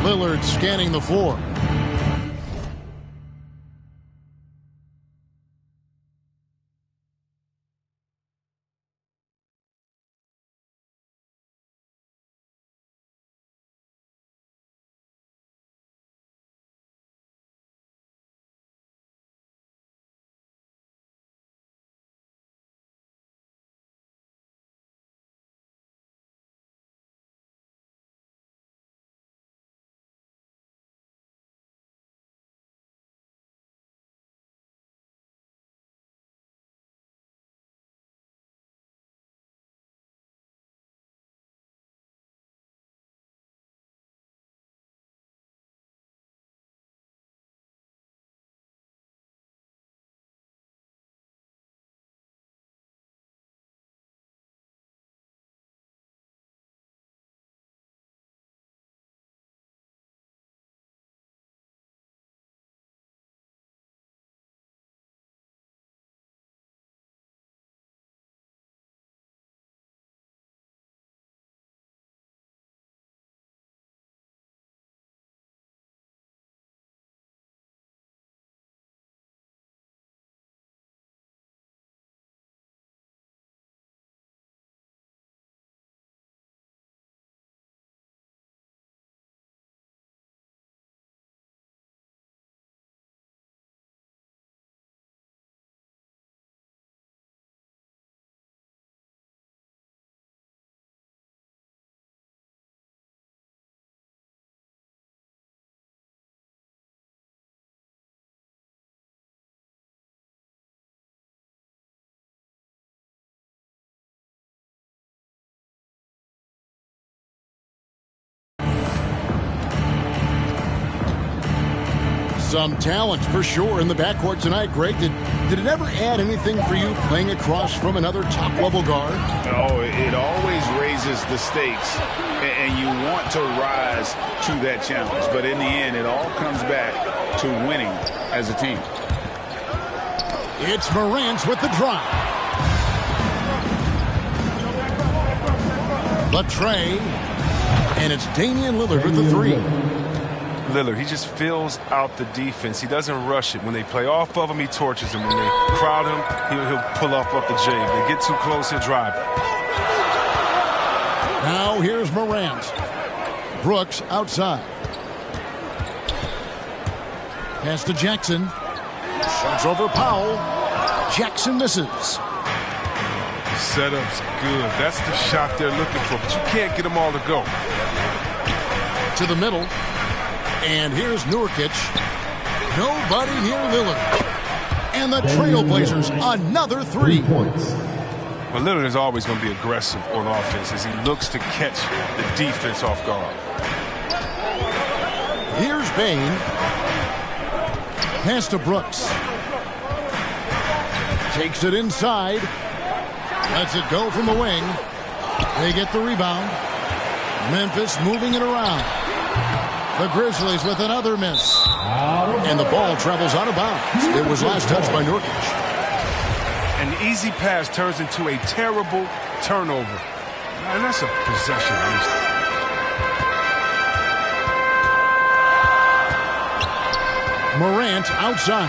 Lillard scanning the floor. Some talent for sure in the backcourt tonight, Greg. Did it ever add anything for you playing across from another top-level guard? Oh, it always raises the stakes, and you want to rise to that challenge. But in the end, it all comes back to winning as a team. It's Morant with the drive. The tray. And it's Damian Lillard with the three. Lillard, he just fills out the defense. He doesn't rush it. When they play off of him, he torches them. When they crowd him, he'll pull off the J. If they get too close, he'll drive it. Now here's Morant. Brooks outside. Pass to Jackson. Shots over Powell. Jackson misses. Setup's good. That's the shot they're looking for, but you can't get them all to go. To the middle. And here's Nurkic. Nobody near Lillard. And the Trailblazers, another 3 points. Well, Lillard is always going to be aggressive on offense as he looks to catch the defense off guard. Here's Bane. Pass to Brooks. Takes it inside. Lets it go from the wing. They get the rebound. Memphis moving it around. The Grizzlies with another miss. And the ball travels out of bounds. It was last touched by Nurkic. An easy pass turns into a terrible turnover. And that's a possession waste. Morant outside.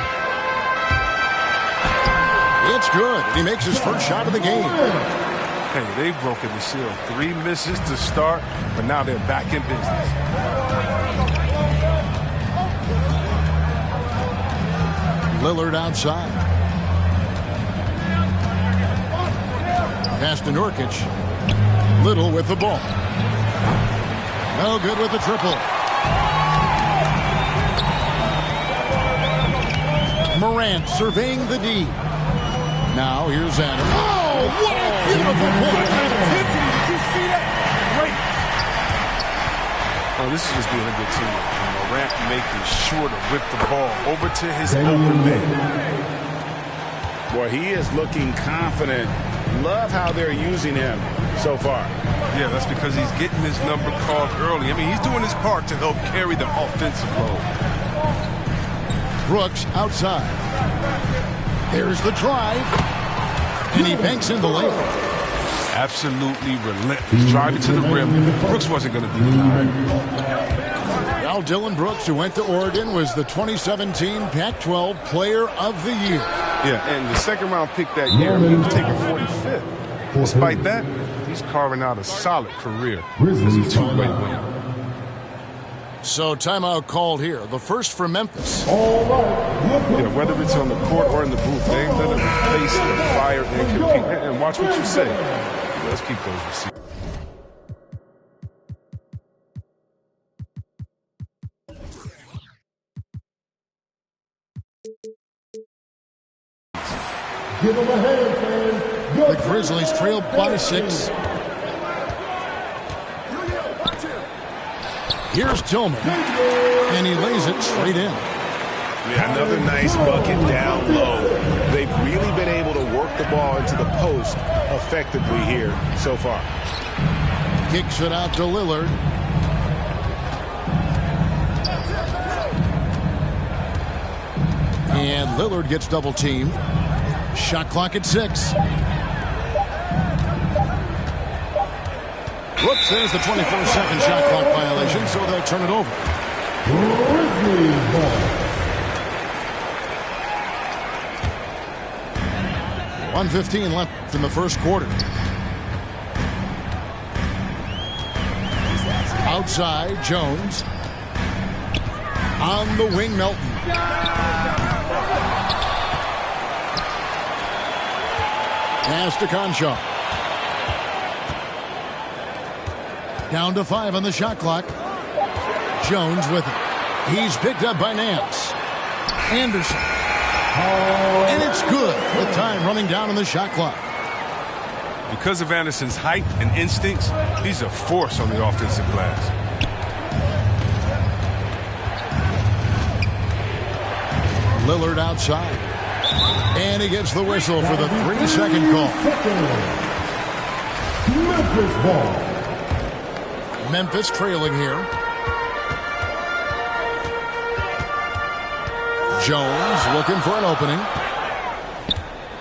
It's good. He makes his first shot of the game. Hey, they've broken the seal. 3 misses to start, but now they're back in business. Lillard outside. Pass to Nurkic. Little with the ball. No good with the triple. Morant surveying the D. Now here's Adams. Oh, what a beautiful play. Did you see that? Great. Oh, this is just being a good team. Morant making sure to whip the ball over to his open man. Boy, he is looking confident. Love how they're using him so far. Yeah, that's because he's getting his number called early. I mean, he's doing his part to help carry the offensive load. Brooks outside. There's the drive. And he banks in the layup. Absolutely relentless. Driving to the rim. Brooks wasn't going to be denied. Now Dylan Brooks, who went to Oregon, was the 2017 Pac-12 Player of the Year. Yeah, and the second-round pick that year, he was taken 45th. Despite that, he's carving out a solid career as a two-way winner. So timeout called here. The first for Memphis. Yeah, whether it's on the court or in the booth, they ain't letting them face the fire and compete. And watch what you say. Let's keep those receivers. Give them a hand, fans. The Grizzlies trail by 6. Here's Tillman, and he lays it straight in. Yeah, another nice bucket down low. They've really been able to work the ball into the post effectively here so far. Kicks it out to Lillard. And Lillard gets double teamed. Shot clock at 6. Whoops, there's the 24-second shot clock violation, so they'll turn it over. 1:15 left in the first quarter. Outside, Jones. On the wing, Melton. Pass to Conshaw. Down to 5 on the shot clock. Jones with it. He's picked up by Nance. Anderson. And it's good with time running down on the shot clock. Because of Anderson's height and instincts, he's a force on the offensive glass. Lillard outside. And he gets the whistle for the 3-second call. Memphis ball. Memphis trailing here. Jones looking for an opening.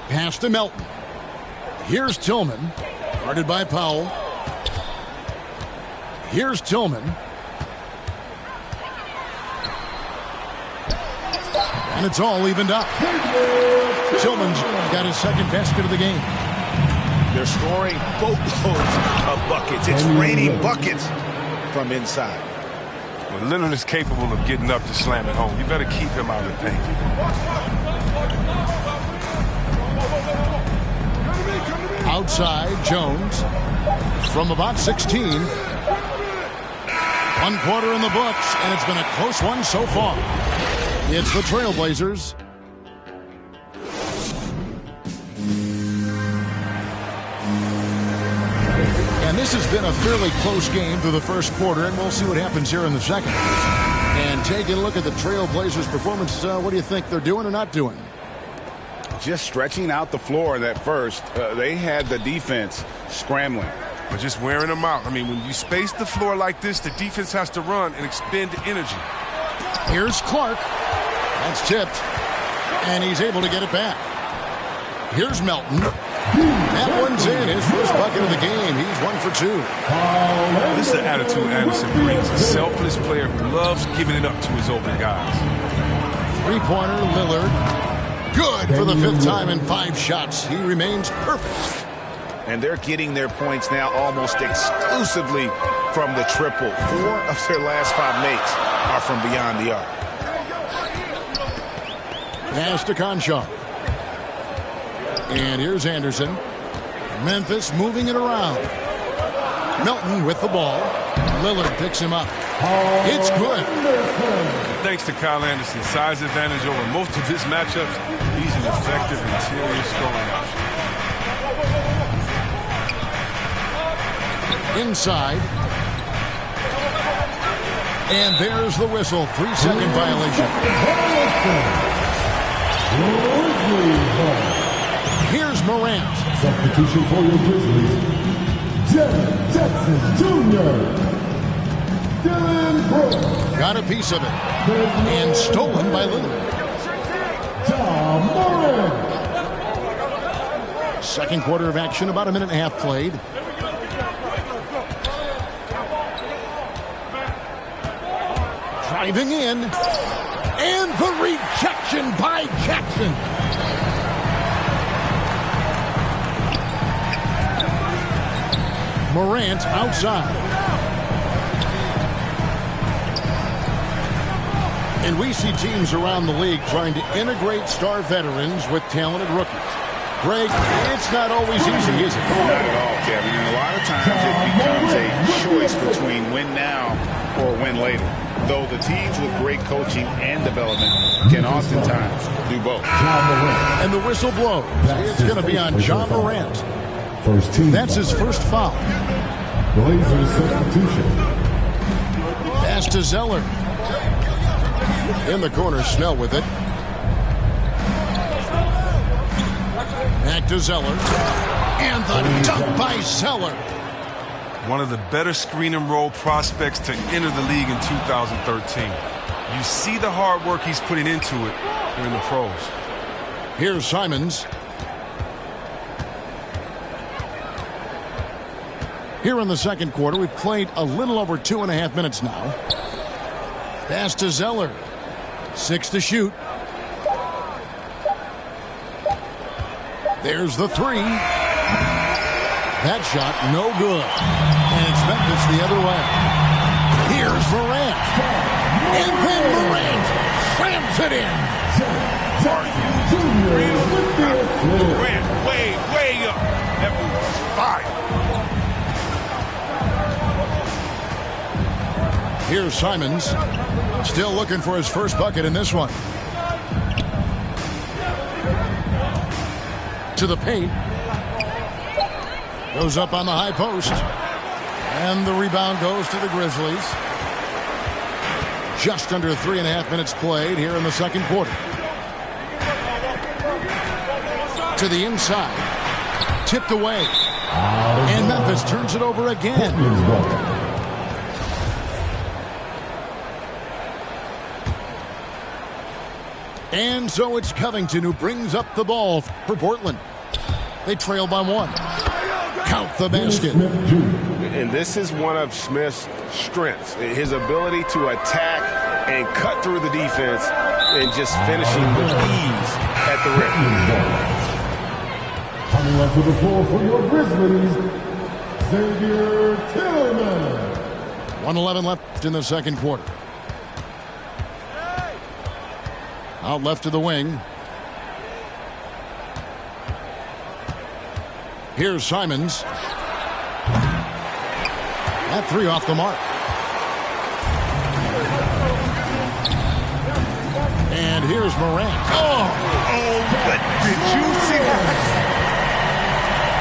Pass to Melton. Here's Tillman. Guarded by Powell. Here's Tillman. And it's all evened up. Tillman's got his second basket of the game. They're scoring boatloads of buckets. It's raining buckets from inside. Well, Lillard is capable of getting up to slam it home. You better keep him out of the paint. Outside, Jones. From about 16. 1 quarter in the books, and it's been a close one so far. It's the Trailblazers. And this has been a fairly close game through the first quarter, and we'll see what happens here in the second. And taking a look at the Trailblazers' performance, what do you think they're doing or not doing? Just stretching out the floor in that first. They had the defense scrambling. But just wearing them out. I mean, when you space the floor like this, the defense has to run and expend energy. Here's Clark. That's tipped. And he's able to get it back. Here's Melton. That one's in. His first bucket of the game. He's 1 for 2. This is the attitude Anderson brings. A selfless player who loves giving it up to his older guys. 3-pointer, Lillard. Good for the 5th time in 5 shots. He remains perfect. And they're getting their points now almost exclusively from the triple. 4 of their last 5 makes are from beyond the arc. Pass to Conshaw. And here's Anderson. Memphis moving it around. Melton with the ball. Lillard picks him up. It's good. Thanks to Kyle Anderson's size advantage over most of his matchups, he's an effective interior scoring option. Inside. And there's the whistle. 3-second violation. Here's Morant. Substitution for your Grizzlies. Jared Jackson Jr. Dylan Brooks. Got a piece of it. And stolen by Lillard. John Moran. Second quarter of action, about a minute and a half played. driving in. And the rejection by Jackson. Morant outside. And we see teams around the league trying to integrate star veterans with talented rookies. Greg, it's not always easy, is it? Not at all, Kevin. And a lot of times it becomes a choice between win now or win later. Though the teams with great coaching and development can oftentimes do both. And the whistle blows. It's going to be on John Morant. First team. That's his first foul. Blazers substitution. Pass to Zeller. In the corner, Snell with it. Back to Zeller. And the dunk by Zeller. One of the better screen and roll prospects to enter the league in 2013. You see the hard work he's putting into it here in the pros. Here's Simons. Here in the second quarter, we've played a little over 2.5 minutes now. Pass to Zeller. 6 to shoot. There's the three. That shot, no good. And it's Memphis the other way. Here's Morant. And then Morant slams it in. Morant, way up. That move was fire. Here's Simons. Still looking for his first bucket in this one. To the paint. Goes up on the high post. And the rebound goes to the Grizzlies. Just under 3.5 minutes played here in the second quarter. To the inside. Tipped away. And Memphis turns it over again. And so it's Covington who brings up the ball for Portland. They trail by 1. Count the basket. And this is one of Smith's strengths. His ability to attack and cut through the defense and just finishing with ease at the rim. Coming onto the floor for your Grizzlies, Xavier Tillman. 1:11 left in the second quarter. Out left to the wing. Here's Simons. That three off the mark. And here's Morant. But did you see that?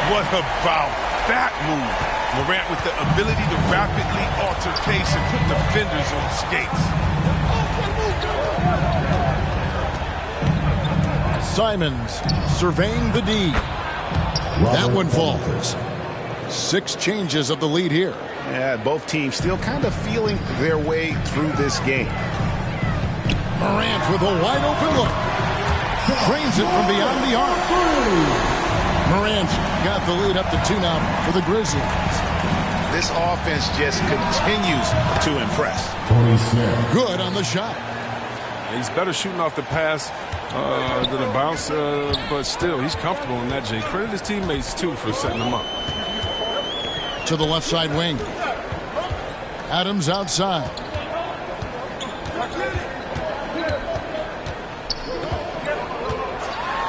What about that move? Morant with the ability to rapidly alter pace and put defenders on skates. Simons surveying the D. That one falls. 6 changes of the lead here. Yeah, both teams still kind of feeling their way through this game. Morant with a wide open look. Drains it from beyond the arc. Morant got the lead up to 2 now for the Grizzlies. This offense just continues to impress. Good on the shot. He's better shooting off the pass than a bounce, but still, he's comfortable in that, Jay. Credit his teammates, too, for setting him up. To the left side wing. Adams outside.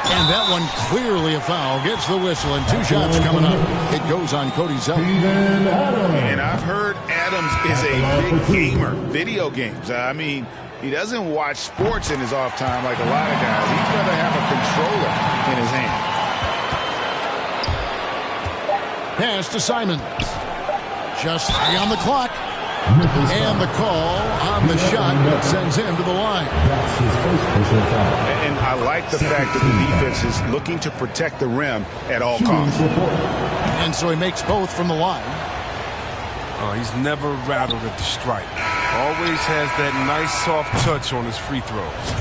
And that one clearly a foul. Gets the whistle, and 2 shots coming up. It goes on Cody Zeller. And I've heard Adams is a big gamer, video games. I mean, he doesn't watch sports in his off time like a lot of guys. He'd rather have a controller in his hand. Pass to Simons. Just 3 on the clock. And the call on the shot that sends him to the line. And I like the fact that the defense is looking to protect the rim at all costs. And so he makes both from the line. He's never rattled at the stripe. Always has that nice soft touch on his free throws.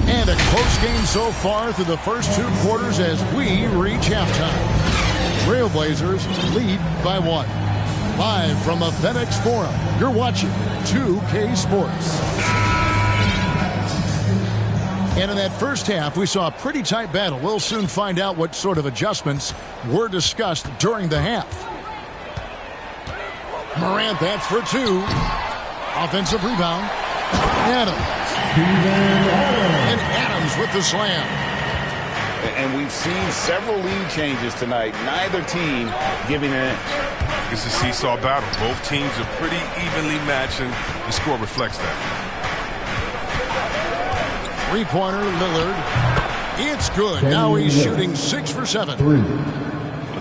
And a close game so far through the first 2 quarters as we reach halftime. Trailblazers lead by 1. Live from the FedEx Forum, you're watching 2K Sports. And in that first half, we saw a pretty tight battle. We'll soon find out what sort of adjustments were discussed during the half. Morant, that's for two. Offensive rebound. Adams. And Adams with the slam. And we've seen several lead changes tonight. Neither team giving an inch. It's a seesaw battle. Both teams are pretty evenly matched, and the score reflects that. Three-pointer, Lillard. It's good. Now he's shooting 6 for 7.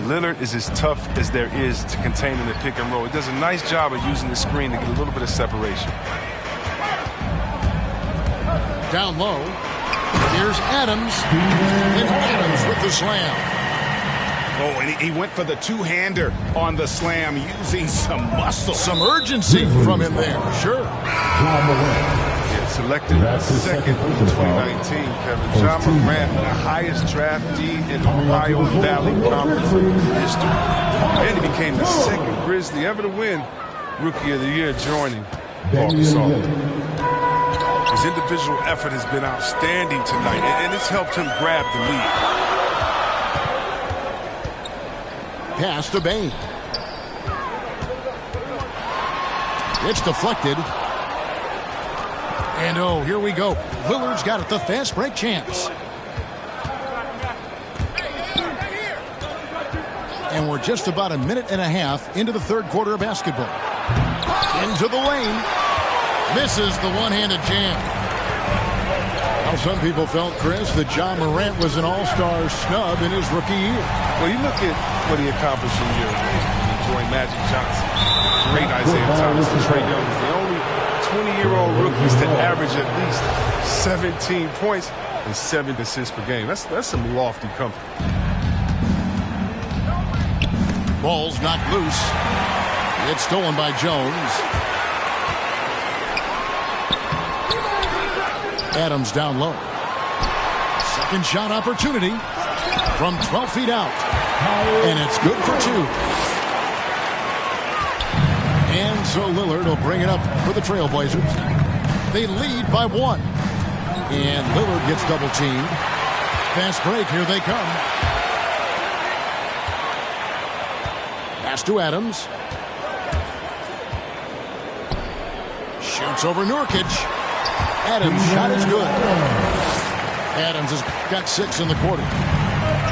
Lillard is as tough as there is to contain in the pick and roll. He does a nice job of using the screen to get a little bit of separation. Down low. Here's Adams. And Adams with the slam. Oh, and he went for the two-hander on the slam using some muscle. Some urgency from him there. Sure. Yeah, selected second in 2019, Kevin. Ja Morant, the highest draftee in Ohio Valley Conference history. And he became the second Grizzly ever to win Rookie of the Year, joining Paul Gasol. His individual effort has been outstanding tonight, and it's helped him grab the lead. Pass to Bain. It's deflected. And oh, here we go. Lillard's got it, the fast break chance. And we're just about a minute and a half into the third quarter of basketball. Into the lane. Misses the one-handed jam. Well, some people felt, Chris, that Ja Morant was an all-star snub in his rookie year. Well, you look at what he accomplished in year one. Enjoying Magic Johnson, great Isaiah Thomas, and Trae Young. The only 20-year-old rookies to average at least 17 points and 7 assists per game. That's some lofty comfort. Ball's knocked loose. It's stolen by Jones. Adams down low. Second shot opportunity from 12 feet out. And it's good for 2. And so Lillard will bring it up for the Trailblazers. They lead by 1. And Lillard gets double teamed. Fast break, here they come. Pass to Adams. Shoots over Nurkic. Adams' shot is good. Adams has got 6 in the quarter.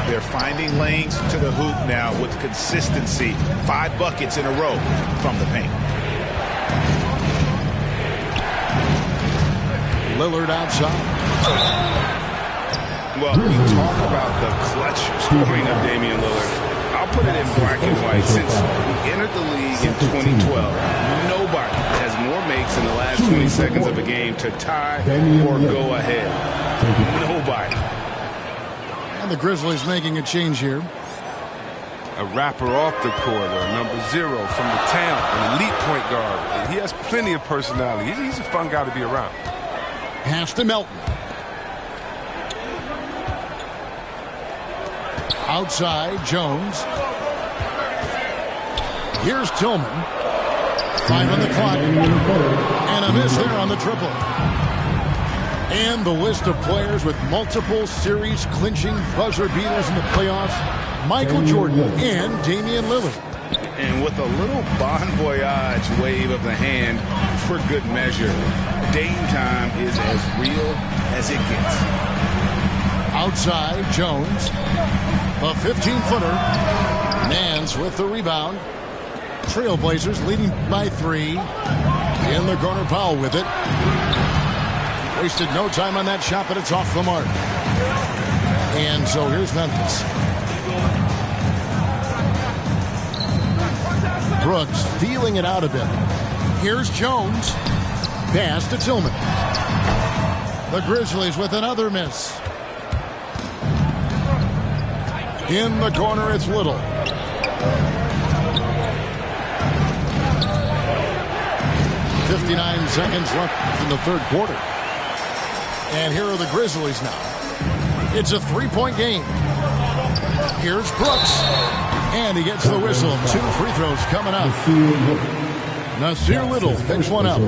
They're finding lanes to the hoop now with consistency. 5 buckets in a row from the paint. Lillard outside. Well, we talk about the clutch scoring of Damian Lillard. I'll put it in black and white. Since we entered the league in 2012, nobody has more makes in the last 20 seconds of a game to tie or go ahead. Nobody. And the Grizzlies making a change here. A rapper off the court, or number 0 from the town, an elite point guard. He has plenty of personality. He's a fun guy to be around. Pass to Melton. Outside, Jones. Here's Tillman. 5 on the clock. And a miss there on the triple. And the list of players with multiple series-clinching buzzer beaters in the playoffs. Michael Jordan and Damian Lillard. And with a little bon voyage wave of the hand for good measure, Dame time is as real as it gets. Outside, Jones. A 15-footer. Nance with the rebound. Trailblazers leading by 3. In the corner, Powell with it. Wasted no time on that shot, but it's off the mark. And so here's Memphis. Brooks feeling it out a bit. Here's Jones. Pass to Tillman. The Grizzlies with another miss. In the corner, it's Little. .59 seconds left in the third quarter. And here are the Grizzlies now. It's a 3-point game. Here's Brooks. And he gets the whistle. 2 free throws coming up. Nasir Little picks one up.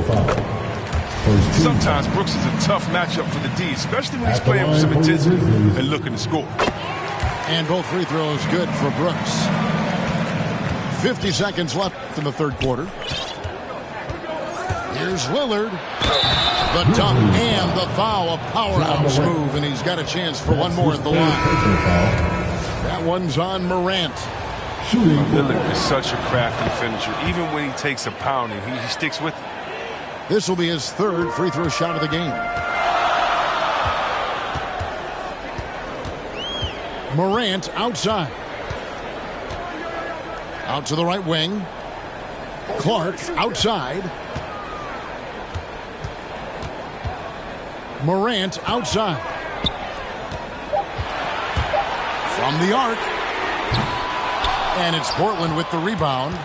Sometimes Brooks is a tough matchup for the D, especially when he's playing with some intensity and looking to score. And both free throws good for Brooks. 50 seconds left in the third quarter. Here's Lillard. The dunk and the foul, a powerhouse move, and he's got a chance for one more at the line. That one's on Morant. Lillard is such a crafty finisher. Even when he takes a pounding, he sticks with it. This will be his third free throw shot of the game. Morant outside. Out to the right wing. Clark outside. Morant outside. From the arc. And it's Portland with the rebound.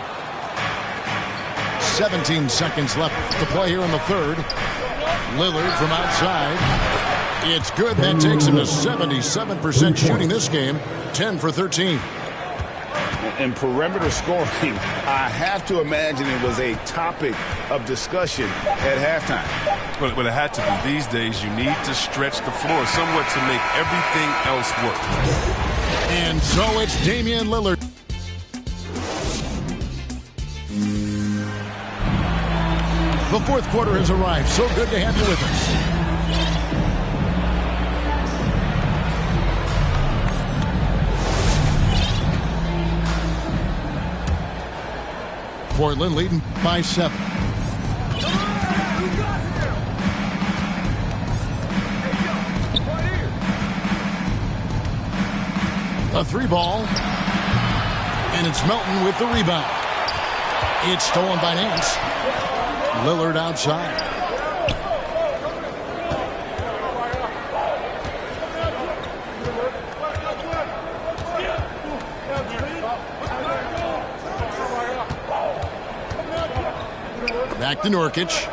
17 seconds left to play here in the third. Lillard from outside. It's good. That takes him to 77% shooting this game. 10 for 13. And perimeter scoring, I have to imagine it was a topic of discussion at halftime. Well, it had to be. These days, you need to stretch the floor somewhat to make everything else work. And so it's Damian Lillard. The fourth quarter has arrived. So good to have you with us. Portland leading by 7. A three ball. And it's Melton with the rebound. It's stolen by Nance. Lillard outside. Back to Nurkic.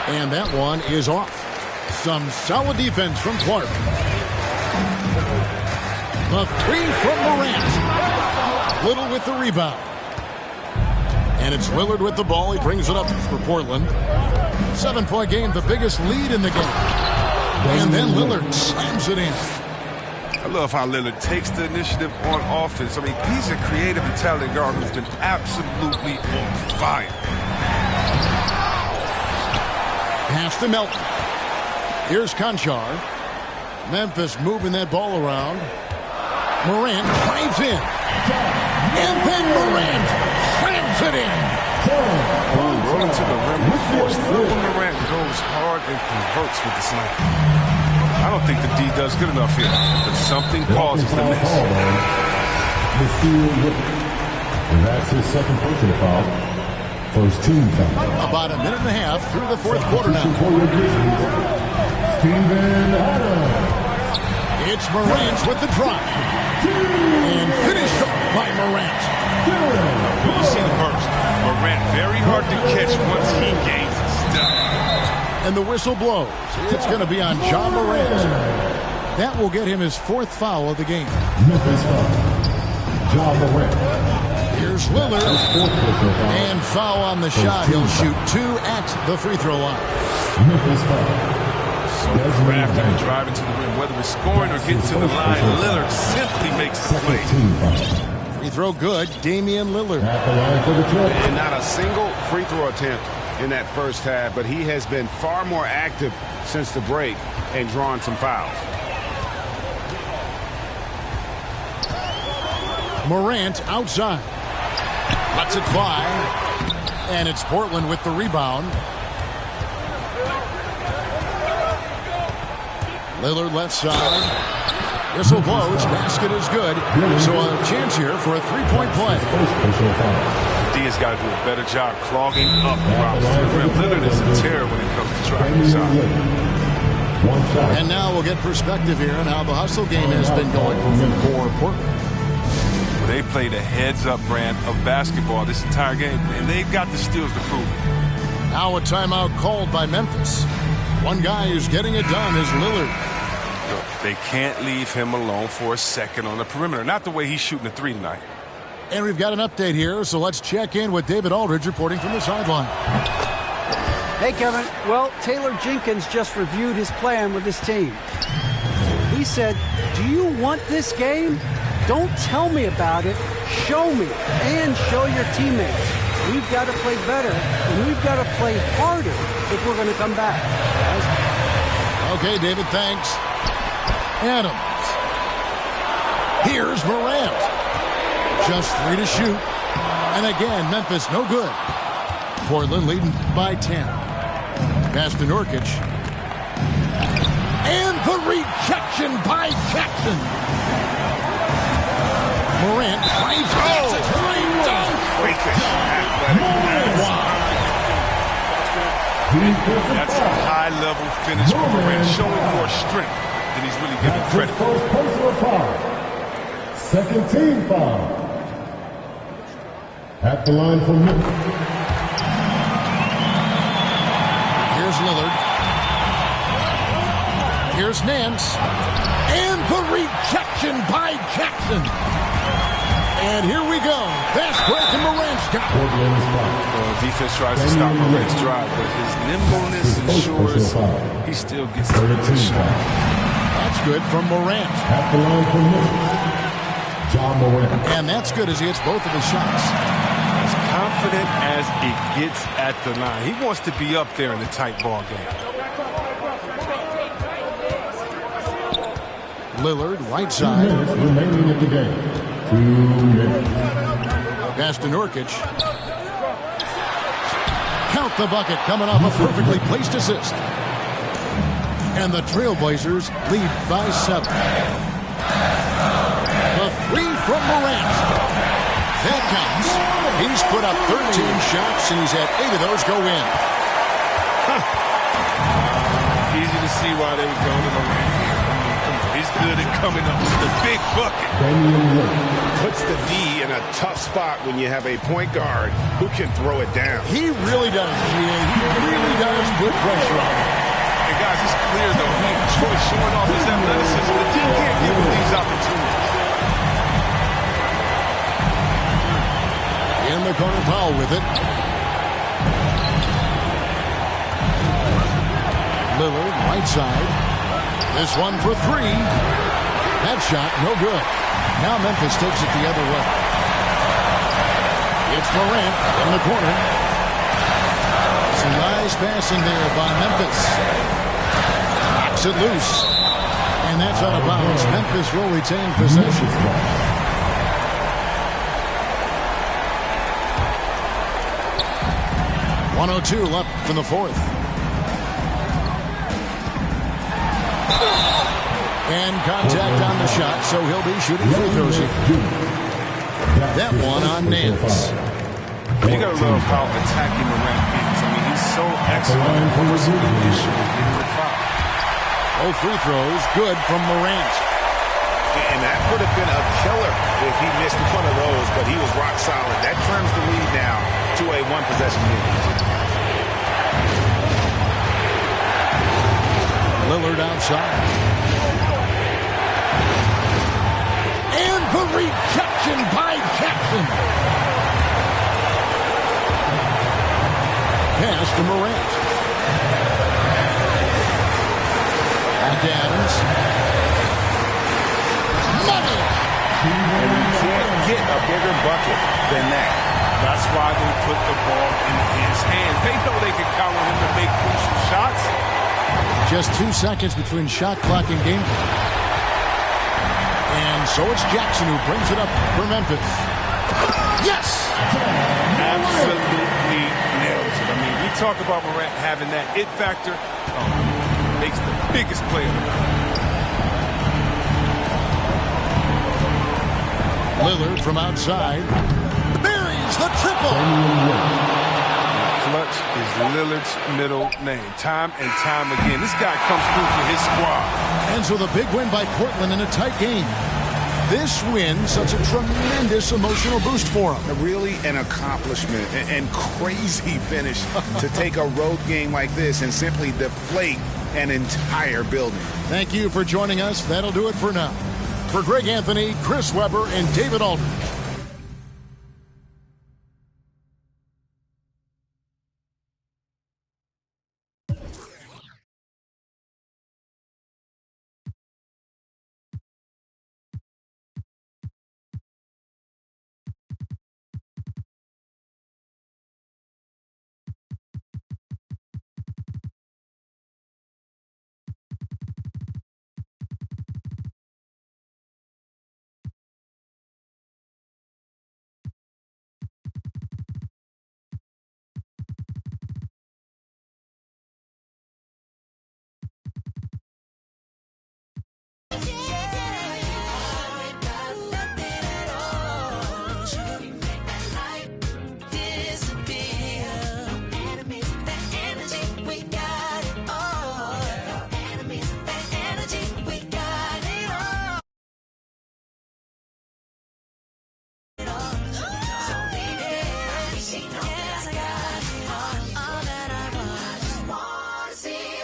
And that one is off. Some solid defense from Clark. The three from Morant. Little with the rebound. And it's Lillard with the ball. He brings it up for Portland. 7-point game, the biggest lead in the game. And then Lillard slams it in. I love how Lillard takes the initiative on offense. I mean, he's a creative and talented guard who's been absolutely on fire. Pass to Melton. Here's Conchar. Memphis moving that ball around. Morant drives in. And then Morant slams it in. Rolling to the rim with force. Morant goes hard and converts with the slam. I don't think the D does good enough here, but something causes the miss. And that's his second personal foul. First team foul. About a minute and a half through the fourth quarter now. Steven Adams. It's Morant with the drive. And finished up by Morant. You see the burst. Morant very hard to catch once he gains his step. And the whistle blows. It's going to be on John Morant. That will get him his fourth foul of the game. Memphis foul. John Morant. Here's Lillard. And foul on the shot. He'll shoot 2 at the free throw line. Memphis foul. So crafty and driving to the rim, whether it's scoring or getting to the line, Lillard simply makes the play. Free throw good. Damian Lillard. And not a single free throw attempt in that first half, but he has been far more active since the break and drawn some fouls. Morant outside. Lets it fly. And it's Portland with the rebound. Lillard left side. Whistle blows. Basket is good. So a chance here for a three-point play. D has got to do a better job clogging up around the rim. Lillard is a terror when it comes to driving the shot. And now we'll get perspective here on how the hustle game has been going for Portland. They played a heads-up brand of basketball this entire game, and they've got the steals to prove it. Now a timeout called by Memphis. One guy who's getting it done is Lillard. Look, they can't leave him alone for a second on the perimeter. Not the way he's shooting a three tonight. And we've got an update here, so let's check in with David Aldridge reporting from the sideline. Hey, Kevin. Well, Taylor Jenkins just reviewed his plan with his team. He said, do you want this game? Don't tell me about it. Show me and show your teammates. We've got to play better, and we've got to play harder if we're going to come back. Okay, David, thanks. Adams. Here's Morant. Just 3 to shoot. And again, Memphis no good. Portland leading by 10. Pass to Nurkic. And the rejection by Jackson. Morant drives. Oh, great dunk. That's a high-level finish for Morant, showing more strength than he's really given credit for. First personal foul. Second team foul. At the line for Memphis. Here's Lillard. Here's Nance. And the rejection by Jackson. And here we go. Fast break and Morant's got it. Defense tries to stop Morant's drive, but his nimbleness ensures he still gets the shot. That's good from Morant. At the line for Memphis. John Morant. And that's good as he hits both of his shots. As confident as it gets at the line. He wants to be up there in the tight ball game. Lillard, right side. 2 minutes remaining in the game. 2 minutes. Pass to Nurkic. Count the bucket coming off a perfectly placed assist. And the Trailblazers lead by 7. The 3 from Morant. That counts. He's put up 13 shots, and he's had 8 of those go in. Easy to see why they were going to Morant. He's good at coming up with the big bucket. Puts the D in a tough spot when you have a point guard who can throw it down. He really does, GA. He really does put pressure on him. And guys, it's clear, though, he enjoys showing off his athleticism. The team can't give him these opportunities. In the corner, Powell with it. Lillard, right side. This one for 3. That shot, no good. Now Memphis takes it the other way. It's Morant in the corner. Some nice passing there by Memphis. Knocks it loose. And that's out of bounds. Memphis will retain possession. .102 left in the fourth. And contact on the shot, so he'll be shooting free throws here. That one on Nance. You gotta love how attacking Morant is. I mean, he's so excellent for the issue of getting the foul. Both free throws, good from Morant. And that would have been a killer if he missed one of those, but he was rock solid. That trims the lead now to a 1-possession lead. Lillard outside. And the rejection by Jackson. Pass to Morant. And Adams. Money! And you can't get a bigger bucket than that. That's why they put the ball in his hands. They know they can count on him to make crucial shots. Just 2 seconds between shot clock and game clock. And so it's Jackson who brings it up for Memphis. Yes! Absolutely nails it. I mean, we talk about Morant having that it factor. Makes the biggest play of the night. Lillard from outside. Buries the triple! Clutch is Lillard's middle name. Time and time again. This guy comes through for his squad. And so the big win by Portland in a tight game. This win, such a tremendous emotional boost for him. Really an accomplishment and crazy finish to take a road game like this and simply deflate an entire building. Thank you for joining us. That'll do it for now. For Greg Anthony, Chris Webber, and David Aldridge.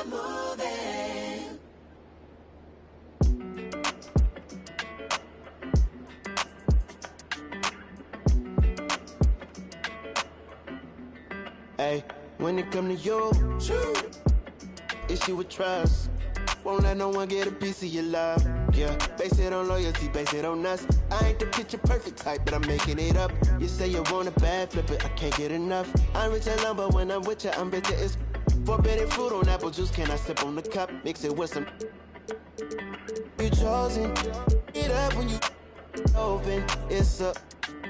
it moving. Hey, when it come to you, issue with trust. Won't let no one get a piece of your love. Yeah, base it on loyalty, base it on us. I ain't the picture perfect type, but I'm making it up. You say you want a bad flip it, I can't get enough. I'm rich and lumber when I'm with you, I'm bitter. It's forbidden fruit on apple juice. Can I sip on the cup? Mix it with some. You chosen. Get up when you open. It's up.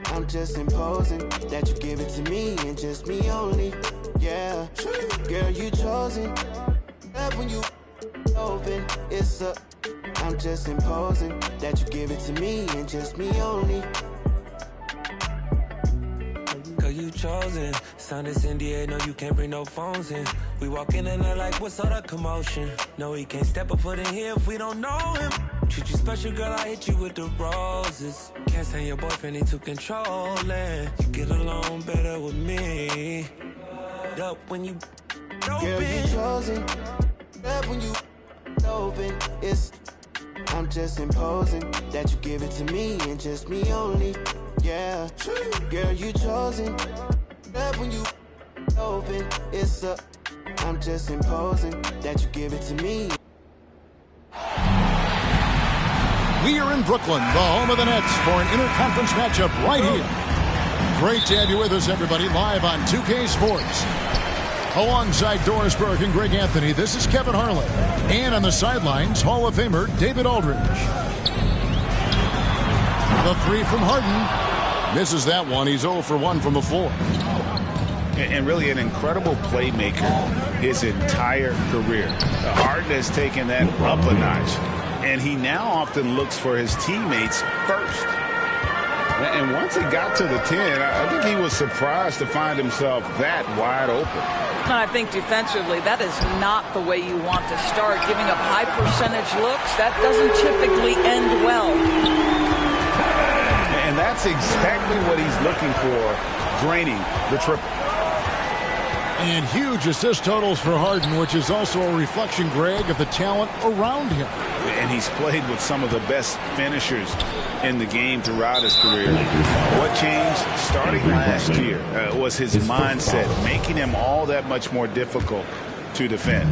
I'm just imposing that you give it to me and just me only. Yeah, girl, you chosen. Up when you open. It's up. I'm just imposing that you give it to me and just me only. Cause you chosen. Sign this NDA, no you can't bring no phones in. We walk in and they're like, what's all that commotion? No, he can't step a foot in here if we don't know him. Treat you special, girl, I hit you with the roses. Can't stand your boyfriend, he too controlling. You get along better with me. Up when you open. Girl, you chosen. Up when you open. It's I'm just imposing that you give it to me and just me only. Yeah, girl, you chosen. Up when you open. It's up. I'm just imposing that you give it to me. We are in Brooklyn, the home of the Nets, for an interconference matchup right here. Great to have you with us, everybody, live on 2K Sports. Alongside Doris Burke and Greg Anthony, this is Kevin Harlan. And on the sidelines, Hall of Famer David Aldridge. The three from Harden. Misses that one. He's 0 for 1 from the floor. And really an incredible playmaker his entire career. Harden has taken that up a notch. And he now often looks for his teammates first. And once he got to the 10, I think he was surprised to find himself that wide open. I think defensively, that is not the way you want to start. Giving up high percentage looks, that doesn't typically end well. And that's exactly what he's looking for, draining the triple. And huge assist totals for Harden, which is also a reflection, Greg, of the talent around him. And he's played with some of the best finishers in the game throughout his career. What changed starting last year was his mindset, making him all that much more difficult to defend.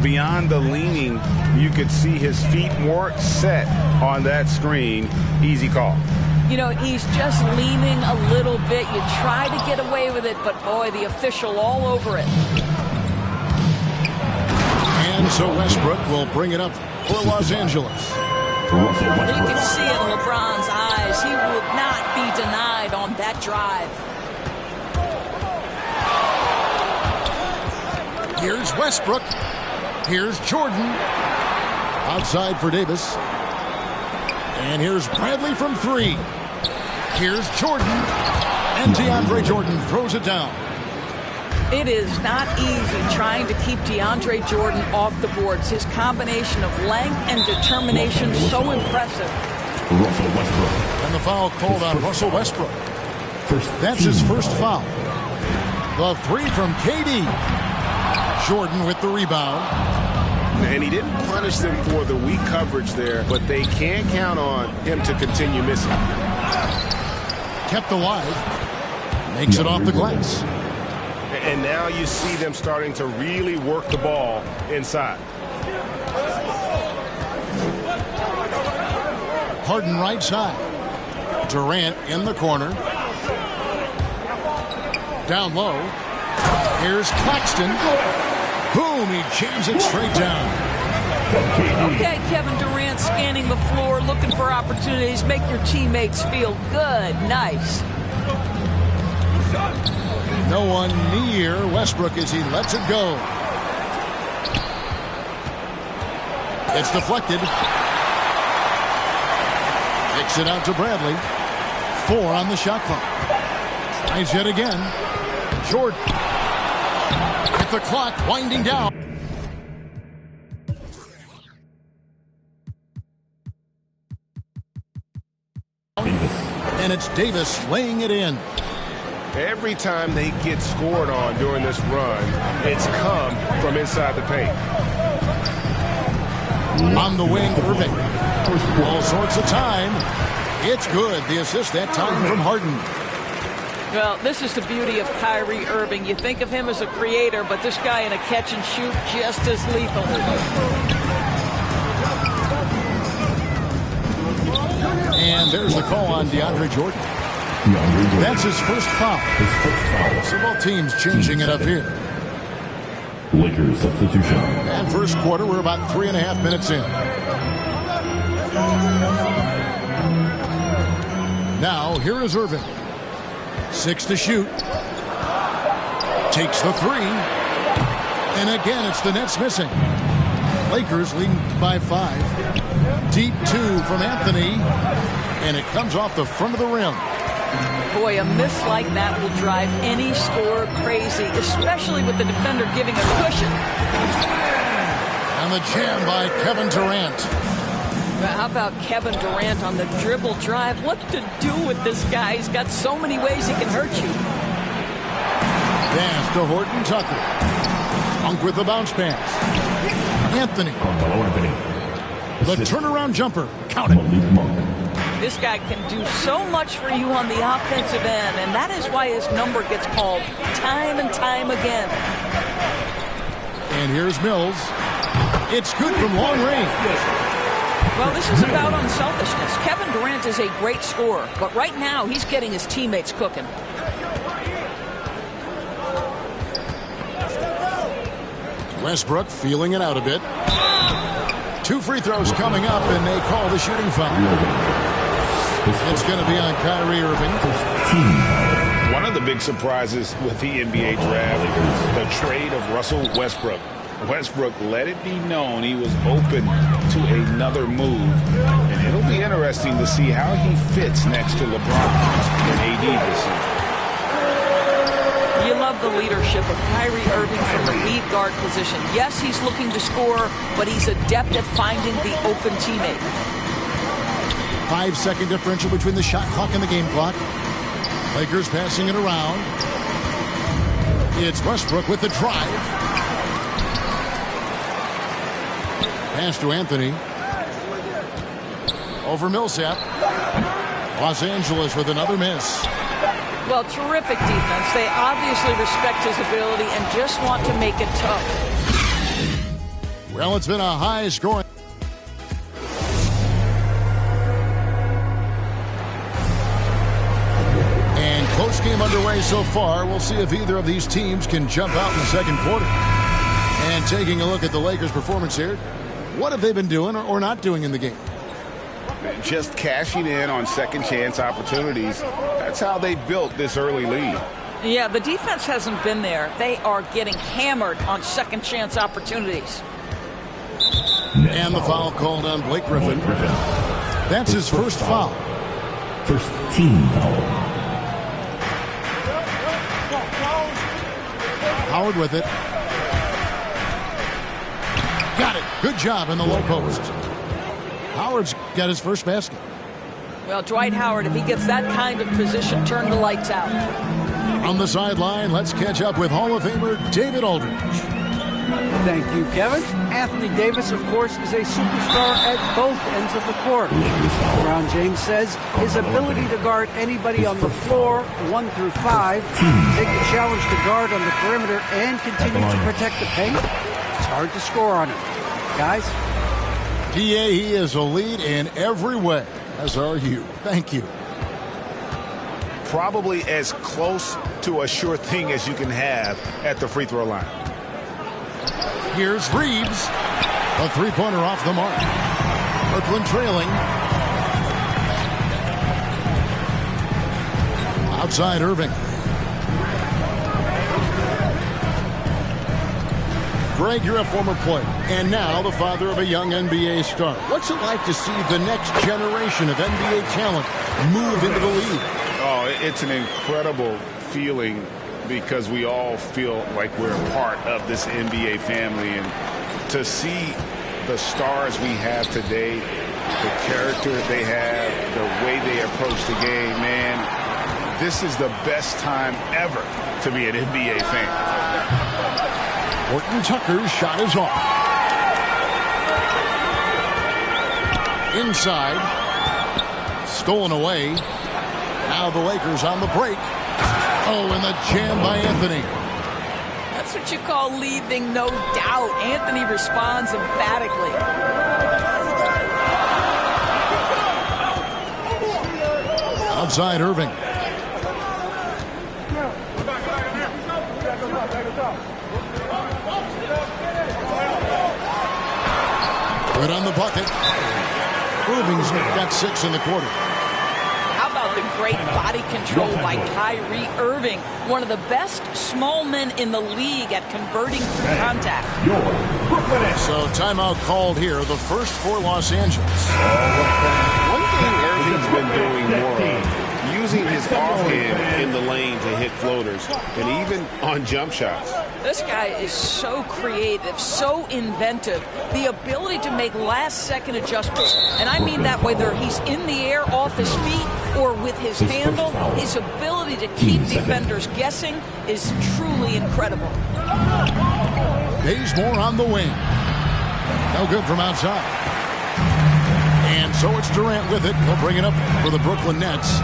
Beyond the leaning, you could see his feet more set on that screen. Easy call. You know, he's just leaning a little bit. You try to get away with it, but boy, the official all over it. And so Westbrook will bring it up for Los Angeles. You can see it in LeBron's eyes. He will not be denied on that drive. Here's Westbrook. Here's Jordan. Outside for Davis. And here's Bradley from 3. Here's Jordan. And DeAndre Jordan throws it down. It is not easy trying to keep DeAndre Jordan off the boards. His combination of length and determination so impressive. Russell Westbrook. And the foul called on Russell Westbrook. That's his first foul. The 3 from KD. Jordan with the rebound. And he didn't punish them for the weak coverage there, but they can count on him to continue missing. Kept alive. Makes it off the glass. And now you see them starting to really work the ball inside. Harden right side. Durant in the corner. Down low. Here's Claxton. Boom, he jams it straight down. Okay, Kevin Durant scanning the floor, looking for opportunities. Make your teammates feel good. Nice. No one near Westbrook as he lets it go. It's deflected. Kicks it out to Bradley. 4 on the shot clock. Tries yet again. Jordan. With the clock winding down. And it's Davis laying it in. Every time they get scored on during this run, it's come from inside the paint. On the wing, Irving. All sorts of time. It's good. The assist that time from Harden. Well, this is the beauty of Kyrie Irving. You think of him as a creator, but this guy in a catch and shoot just as lethal. And there's the call on DeAndre Jordan. That's his first foul. So both teams changing it up here. Lakers substitution. And first quarter, we're about 3.5 minutes in. Now, here is Irving. 6 to shoot. Takes the 3. And again, it's the Nets missing. Lakers leading by 5. Deep 2 from Anthony. And it comes off the front of the rim. Boy, a miss like that will drive any scorer crazy, especially with the defender giving a cushion. And the jam by Kevin Durant. How about Kevin Durant on the dribble drive? What to do with this guy? He's got so many ways he can hurt you. Pass to Horton Tucker. Monk with the bounce pass. Anthony. The turnaround jumper. Count it. This guy can do so much for you on the offensive end, and that is why his number gets called time and time again. And here's Mills. It's good from long range. Well, this is about unselfishness. Kevin Durant is a great scorer, but right now he's getting his teammates cooking. Westbrook feeling it out a bit. 2 free throws coming up, and they call the shooting foul. It's going to be on Kyrie Irving. One of the big surprises with the NBA draft, the trade of Russell Westbrook. Westbrook let it be known he was open to another move. And it'll be interesting to see how he fits next to LeBron and AD this season. You love the leadership of Kyrie Irving from the lead guard position. Yes, he's looking to score, but he's adept at finding the open teammate. 5-second differential between the shot clock and the game clock. Lakers passing it around. It's Westbrook with the drive. Pass to Anthony. Over Millsap. Los Angeles with another miss. Well, terrific defense. They obviously respect his ability and just want to make it tough. Well, it's been a high scoring. Close game underway so far. We'll see if either of these teams can jump out in the second quarter. And taking a look at the Lakers' performance here, what have they been doing or not doing in the game? Just cashing in on second chance opportunities. That's how they built this early lead. Yeah, the defense hasn't been there. They are getting hammered on second chance opportunities. And the foul called on Blake Griffin. That's his first foul. First team foul. Howard with it. Got it. Good job in the low post. Howard's got his first basket. Well, Dwight Howard, if he gets that kind of position, turn the lights out. On the sideline, let's catch up with Hall of Famer David Aldridge. Thank you, Kevin. Anthony Davis, of course, is a superstar at both ends of the court. LeBron James says his ability to guard anybody on the floor, 1 through 5, take the challenge to guard on the perimeter, and continue to protect the paint, it's hard to score on him. Guys? PA, he is a lead in every way, as are you. Thank you. Probably as close to a sure thing as you can have at the free throw line. Here's Reeves. A three-pointer off the mark. Brooklyn trailing. Outside Irving. Greg, you're a former player, and now the father of a young NBA star. What's it like to see the next generation of NBA talent move into the league? Oh, it's an incredible feeling because we all feel like we're a part of this NBA family. And to see the stars we have today, the character they have, the way they approach the game, man, this is the best time ever to be an NBA fan. Horton Tucker's shot is off. Inside. Stolen away. Now the Lakers on the break. Oh, and the jam by Anthony. That's what you call leaving no doubt. Anthony responds emphatically. Outside Irving. Good on the bucket. Irving's got 6 in the quarter. How about the great body control by Kyrie Irving? One of the best small men in the league at converting through contact. So timeout called here, the first for Los Angeles. One thing Irving's been doing more of, using his offhand in the lane to hit floaters, and even on jump shots. This guy is so creative, so inventive. The ability to make last-second adjustments, and I mean that whether he's in the air, off his feet, or with his handle, his ability to keep defenders guessing is truly incredible. Bazemore on the wing. No good from outside. And so it's Durant with it. He'll bring it up for the Brooklyn Nets.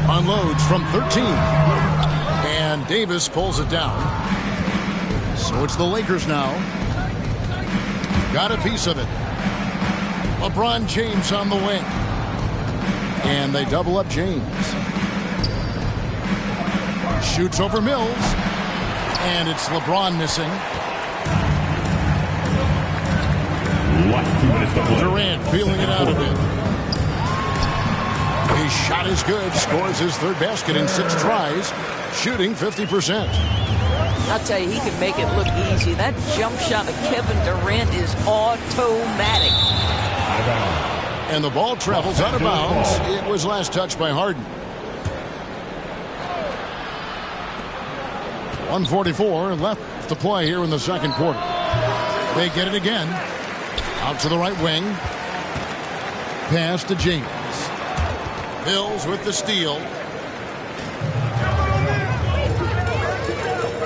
Unloads from 13. And Davis pulls it down. So it's the Lakers now. Got a piece of it. LeBron James on the wing. And they double up James. Shoots over Mills. And it's LeBron missing. Durant feeling it out a bit. His shot is good. Scores his third basket in 6 tries. Shooting 50%. I'll tell you, he can make it look easy. That jump shot of Kevin Durant is automatic. And the ball travels out of bounds. It was last touched by Harden. 1:44 left to play here in the second quarter. They get it again. Out to the right wing. Pass to James. Mills with the steal.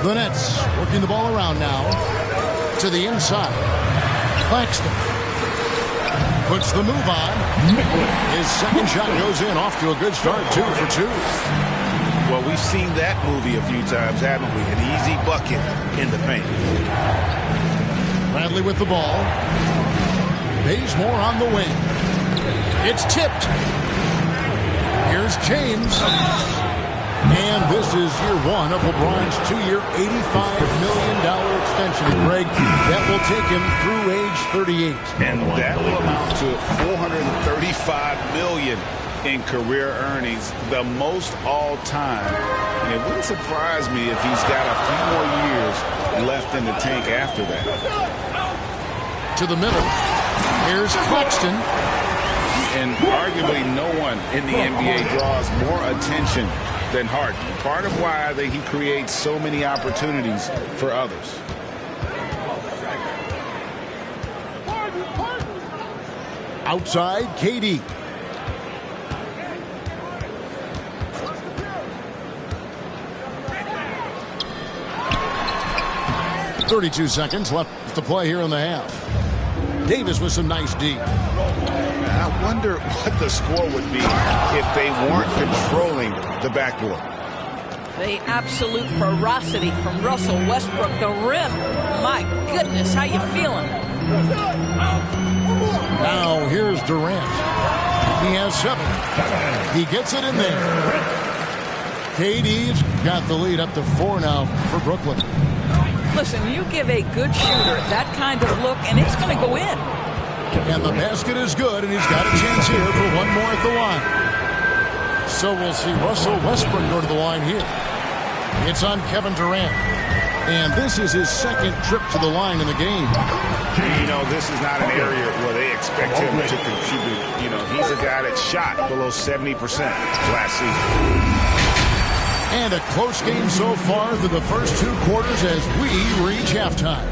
The Nets working the ball around now. To the inside. Claxton puts the move on. His second shot goes in. Off to a good start. 2 for 2. Well, we've seen that movie a few times, haven't we? An easy bucket in the paint. Bradley with the ball. Bazemore on the wing. It's tipped. Here's James. And this is year 1 of LeBron's 2-year, $85 million extension, Greg. That will take him through age 38. And that will amount to $435 million in career earnings, the most all time. And it wouldn't surprise me if he's got a few more years left in the tank after that. To the middle. Here's Claxton. And arguably no one in the NBA draws more attention than Harden. Part of why he creates so many opportunities for others. Outside, KD. .32 seconds left to play here in the half. Davis with some nice D. I wonder what the score would be if they weren't controlling the backboard. The absolute ferocity from Russell Westbrook. The rim. My goodness, how you feeling? Now here's Durant. He has 7. He gets it in there. KD's got the lead up to 4 now for Brooklyn. Listen, you give a good shooter that kind of look, and it's going to go in. And the basket is good, and he's got a chance here for one more at the line. So we'll see Russell Westbrook go to the line here. It's on Kevin Durant. And this is his second trip to the line in the game. You know, this is not an area where they expect him to contribute. You know, he's a guy that shot below 70% last season. And a close game so far through the first 2 quarters as we reach halftime.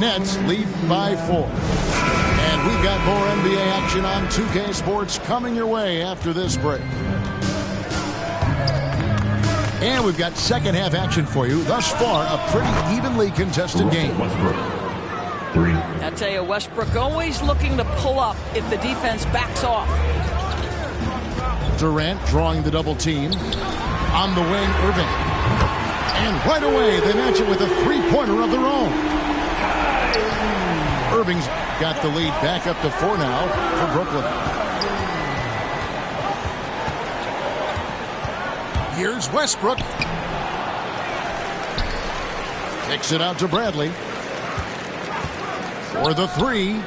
Nets lead by 4. And we've got more NBA action on 2K Sports coming your way after this break. And we've got second half action for you. Thus far, a pretty evenly contested game. I tell you, Westbrook always looking to pull up if the defense backs off. Durant drawing the double team. On the wing, Irving. And right away, they match it with a three-pointer of their own. Irving's got the lead back up to 4 now for Brooklyn. Here's Westbrook. Kicks it out to Bradley. For the 3.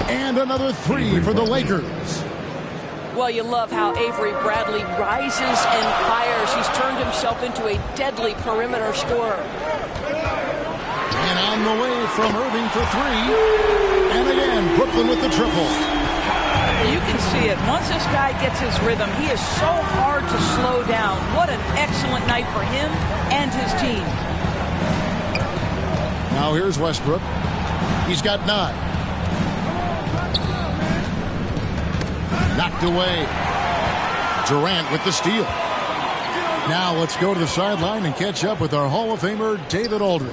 And another 3 for the Lakers. Well, you love how Avery Bradley rises and fires. He's turned himself into a deadly perimeter scorer. And on the way from Irving for 3. And again, Brooklyn with the triple. You can see it. Once this guy gets his rhythm, he is so hard to slow down. What an excellent night for him and his team. Now here's Westbrook. He's got 9. Knocked away. Durant with the steal. Now let's go to the sideline and catch up with our Hall of Famer, David Aldridge.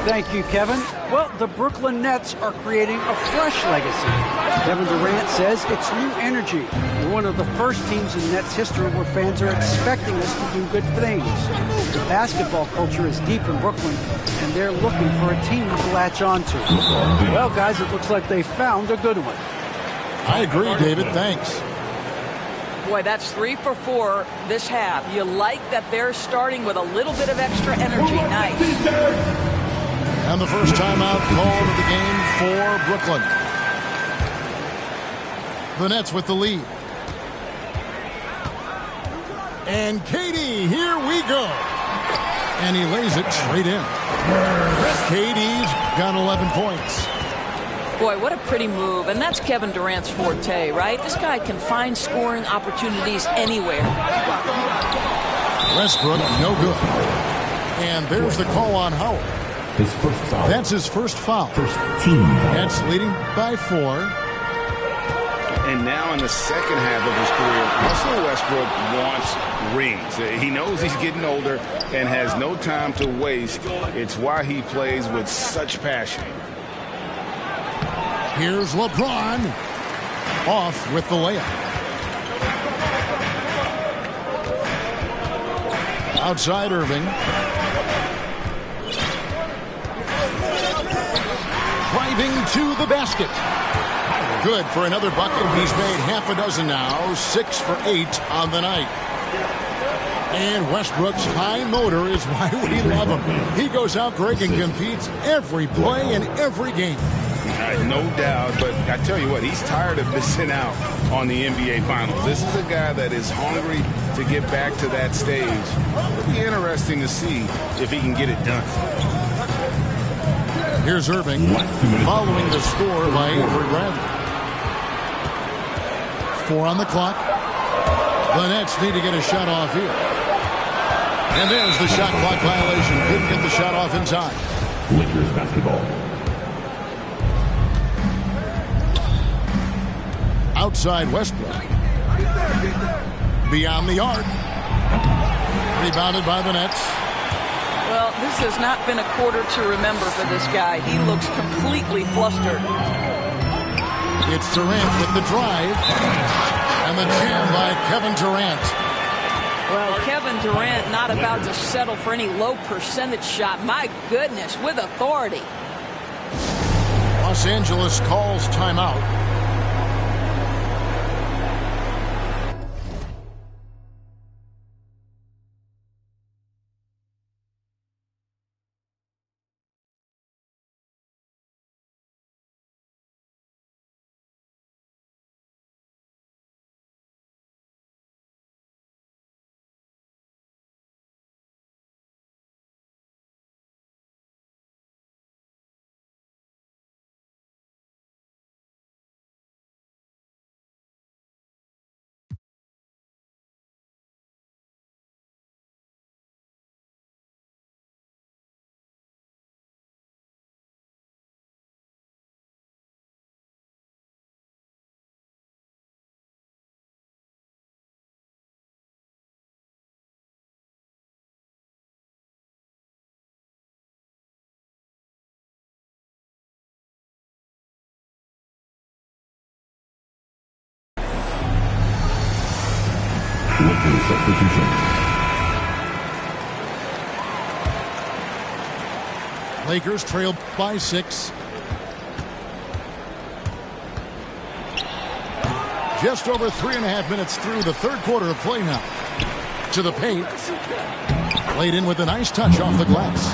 Thank you, Kevin. Well, the Brooklyn Nets are creating a fresh legacy. Kevin Durant says it's new energy. We're one of the first teams in Nets history where fans are expecting us to do good things. The basketball culture is deep in Brooklyn, and they're looking for a team to latch on to. Well, guys, it looks like they found a good one. I agree, David. Thanks. Boy, that's 3 for 4 this half. You like that they're starting with a little bit of extra energy. Nice. And the first timeout called of the game for Brooklyn. The Nets with the lead. And KD, here we go. And he lays it straight in. KD's got 11 points. Boy, what a pretty move. And that's Kevin Durant's forte, right? This guy can find scoring opportunities anywhere. Westbrook, no good. And there's the call on Howard. His first foul. That's his first foul. First team foul. Nets leading by 4. And now in the second half of his career, Russell Westbrook wants rings. He knows he's getting older and has no time to waste. It's why he plays with such passion. Here's LeBron. Off with the layup. Outside Irving. Driving to the basket. Good for another bucket. He's made half a dozen now. 6 for 8 on the night. And Westbrook's high motor is why we love him. He goes out, Greg, and competes every play in every game. No doubt, but I tell you what, he's tired of missing out on the NBA Finals. This is a guy that is hungry to get back to that stage. It'll be interesting to see if he can get it done. Here's Irving, following the score by Avery Bradley. 4 on the clock. The Nets need to get a shot off here. And there's the shot clock violation. Couldn't get the shot off in time. Lakers basketball. Outside Westbrook. Beyond the arc. Rebounded by the Nets. Well, this has not been a quarter to remember for this guy. He looks completely flustered. It's Durant with the drive. And the jam by Kevin Durant. Well, Kevin Durant not about to settle for any low percentage shot. My goodness, with authority. Los Angeles calls timeout. Lakers substitution. Lakers trail by 6. Just over 3.5 minutes through the third quarter of play now. To the paint. Laid in with a nice touch off the glass.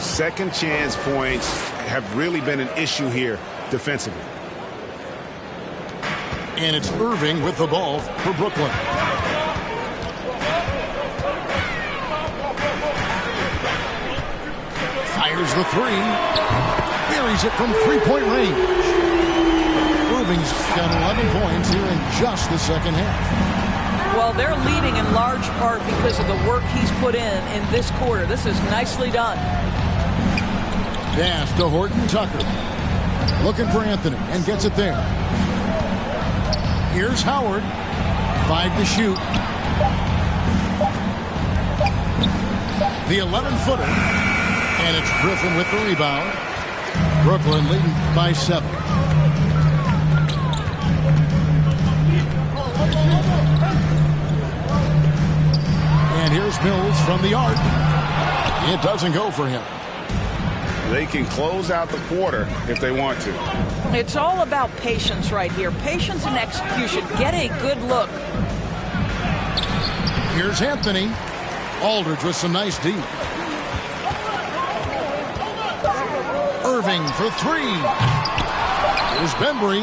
Second chance points have really been an issue here defensively. And it's Irving with the ball for Brooklyn. Fires the 3. Buries it from three-point range. Irving's got 11 points here in just the second half. Well, they're leading in large part because of the work he's put in this quarter. This is nicely done. Pass to Horton Tucker. Looking for Anthony and gets it there. Here's Howard. 5 to shoot. The 11-footer. And it's Griffin with the rebound. Brooklyn leading by 7. And here's Mills from the arc. It doesn't go for him. They can close out the quarter if they want to. It's all about patience right here. Patience and execution. Get a good look. Here's Anthony. Aldridge with some nice D. Irving for 3. Here's Bembry.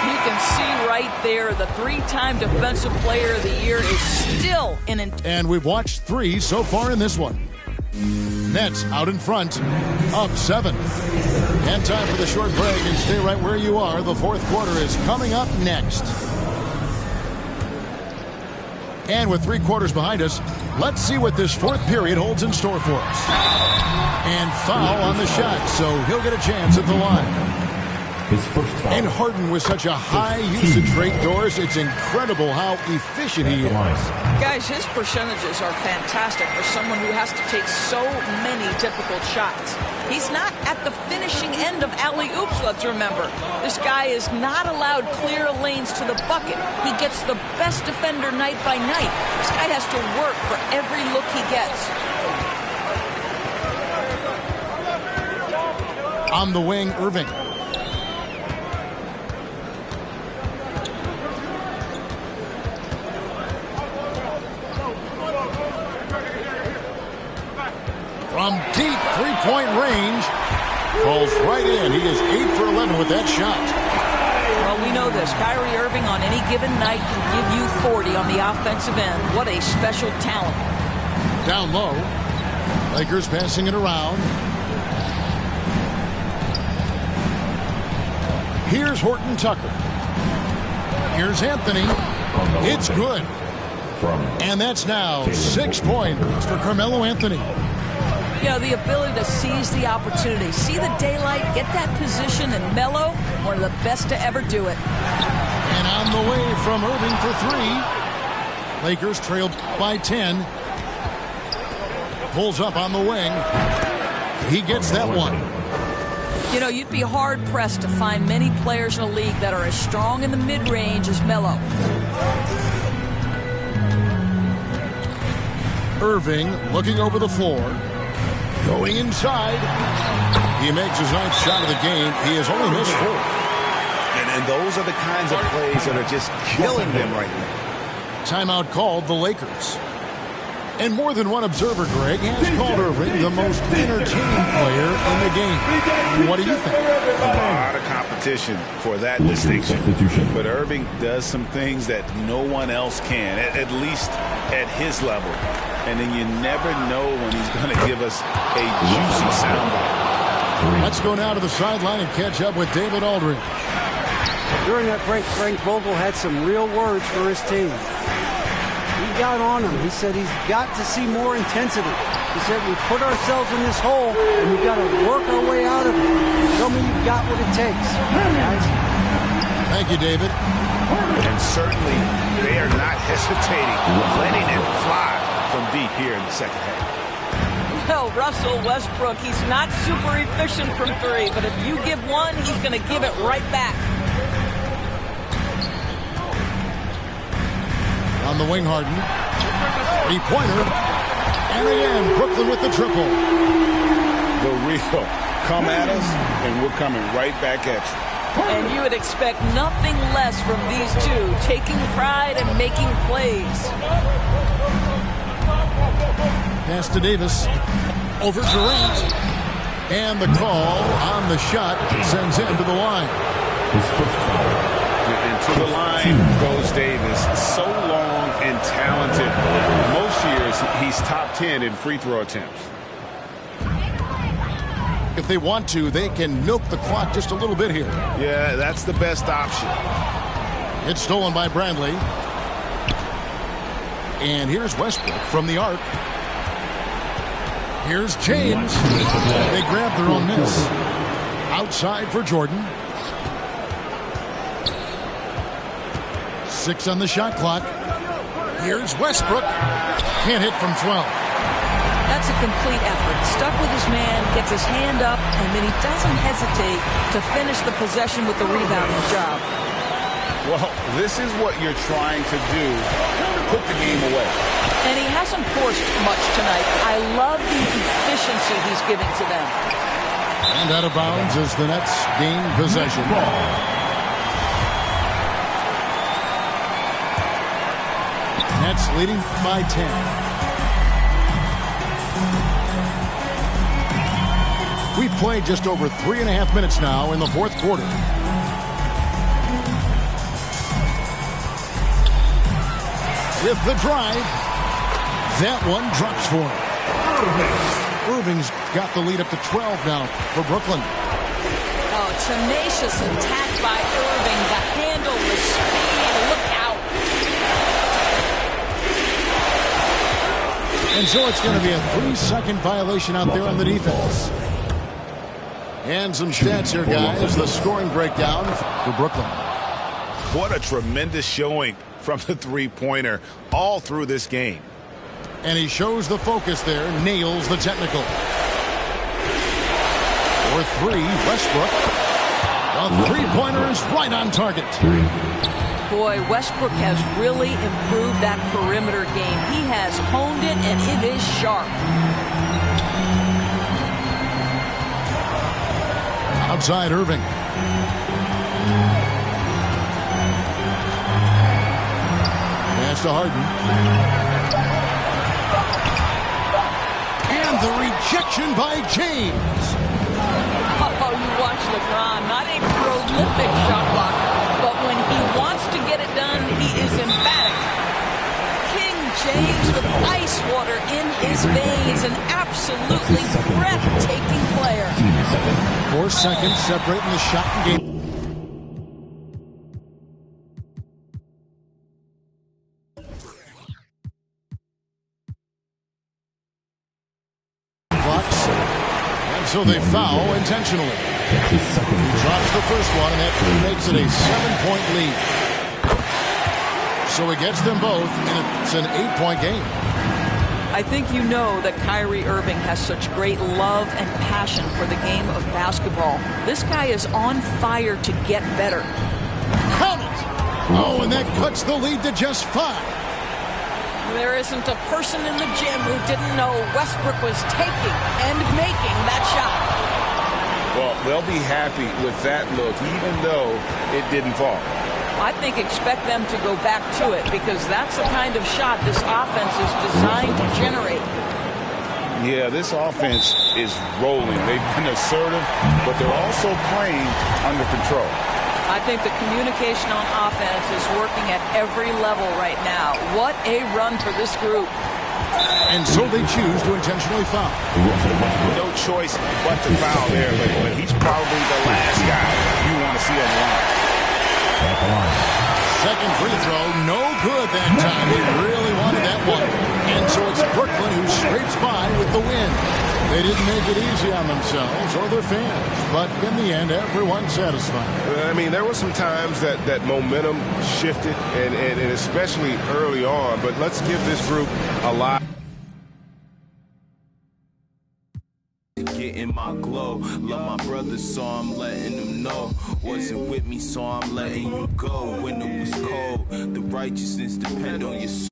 You can see right there the 3-time Defensive Player of the Year is still in. And we've watched 3 so far in this one. Nets out in front, up 7. And time for the short break, and stay right where you are. The fourth quarter is coming up next. And with 3 quarters behind us, let's see what this fourth period holds in store for us. And foul on the shot, so he'll get a chance at the line. His first foul. And Harden with such a high usage rate, Doris, it's incredible how efficient he is. Guys, his percentages are fantastic for someone who has to take so many difficult shots. He's not at the finishing end of alley-oops, let's remember. This guy is not allowed clear lanes to the bucket. He gets the best defender night by night. This guy has to work for every look he gets. On the wing, Irving. From deep three-point range, falls right in. He is 8 for 11 with that shot. Well, we know this. Kyrie Irving on any given night can give you 40 on the offensive end. What a special talent. Down low. Lakers passing it around. Here's Horton Tucker. Here's Anthony. It's good. And that's now 6 points for Carmelo Anthony. You know, the ability to seize the opportunity, see the daylight, get that position, and Melo, one of the best to ever do it. And on the way from Irving for 3. Lakers trailed by 10. Pulls up on the wing. He gets that one. You know, you'd be hard-pressed to find many players in the league that are as strong in the mid-range as Melo. Irving looking over the floor. Going inside. He makes his 9th shot of the game. He has only missed 4. And those are the kinds of plays that are just killing them right now. Timeout called the Lakers. And more than one observer, Greg, has called Irving the most entertaining player in the game. What do you think? A lot of competition for that distinction. But Irving does some things that no one else can, at least at his level. And then you never know when he's going to give us a juicy soundbite. Let's go now to the sideline and catch up with David Aldridge. During that break, Frank Vogel had some real words for his team. He got on him. He said he's got to see more intensity. He said we put ourselves in this hole and we've got to work our way out of it. Show me you've got what it takes. Guys. Thank you, David. And certainly they are not hesitating, letting it fly from deep here in the second half. Well, Russell Westbrook, he's not super efficient from 3, but if you give one, he's going to give it right back. the wing, Harden. Three-pointer. And again, Brooklyn with the triple. The real come at us, and we're coming right back at you. And you would expect nothing less from these two, taking pride and making plays. Pass to Davis. Over Durant. And the call on the shot sends him to the line. And to the line goes Davis. So long and talented. Most years, he's top 10 in free throw attempts. If they want to, they can milk the clock just a little bit here. Yeah, that's the best option. It's stolen by Bradley. And here's Westbrook from the arc. Here's James. They grab their own miss. Outside for Jordan. 6 on the shot clock. Here's Westbrook. Can't hit from 12. That's a complete effort. Stuck with his man, gets his hand up, and then he doesn't hesitate to finish the possession with the rebounding job. Well, this is what you're trying to do. Put the game away. And he hasn't forced much tonight. I love the efficiency he's giving to them. And out of bounds as the Nets gain possession. Nets leading by 10. We've played just over 3.5 minutes now in the fourth quarter. With the drive, that one drops for him. Irving's got the lead up to 12 now for Brooklyn. Oh, tenacious attack by Irving. The handle, the speed, look out. And so it's going to be a 3-second violation out there on the defense. And some stats here, guys. The scoring breakdown for Brooklyn. What a tremendous showing from the three-pointer all through this game. And he shows the focus there, nails the technical. For 3, Westbrook. The three-pointer is right on target. Boy, Westbrook has really improved that perimeter game. He has honed it, and it is sharp. Outside Irving. Pass to Harden. And the rejection by James. Oh, you watch LeBron, not a prolific shot blocker, but when he wants to get it done, he is emphatic. King James with ice water in his veins, an absolutely breathtaking player. 4 seconds separating the shot and game. And so they foul intentionally. He drops the first one, and that makes it a 7-point lead. So he gets them both, and it's an 8-point game. I think you know that Kyrie Irving has such great love and passion for the game of basketball. This guy is on fire to get better. Count it! Oh, and that cuts the lead to just 5. There isn't a person in the gym who didn't know Westbrook was taking and making that shot. Well, they'll be happy with that look, even though it didn't fall. I think expect them to go back to it because that's the kind of shot this offense is designed to generate. Yeah, this offense is rolling. They've been assertive, but they're also playing under control. I think the communication on offense is working at every level right now. What a run for this group. And so they choose to intentionally foul. No choice but to foul there, but he's probably the last guy you want to see on the line. Second free throw, no good that time. He really wanted that one. And so it's Brooklyn who scrapes by with the win. They didn't make it easy on themselves or their fans, but in the end, everyone's satisfied. I mean, there were some times that momentum shifted, and especially early on, but let's give this group a lot. Getting my glow, love my brothers, so I'm letting them know. Wasn't with me, so I'm letting you go. When it was cold, the righteousness depend on your soul.